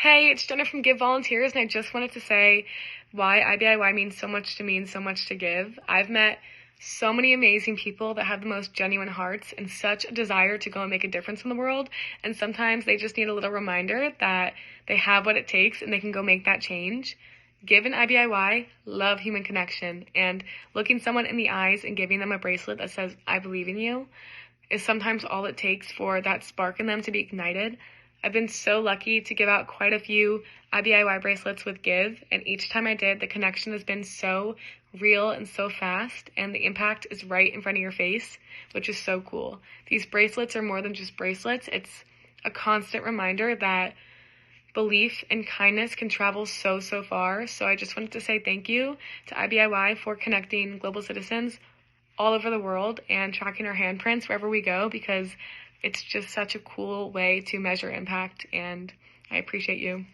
Hey, it's Jenna from Give Volunteers, and I just wanted to say why IBIY means so much to me and so much to give. I've met so many amazing people that have the most genuine hearts and such a desire to go and make a difference in the world, and sometimes they just need a little reminder that they have what it takes and they can go make that change. Give and IBIY love human connection, and looking someone in the eyes and giving them a bracelet that says, I believe in you, is sometimes all it takes for that spark in them to be ignited. I've been so lucky to give out quite a few IBIY bracelets with Give, and each time I did, the connection has been so real and so fast, and the impact is right in front of your face, which is so cool. These bracelets are more than just bracelets. It's a constant reminder that belief and kindness can travel so, so far. So I just wanted to say thank you to IBIY for connecting global citizens all over the world and tracking our handprints wherever we go, because it's just such a cool way to measure impact, and I appreciate you.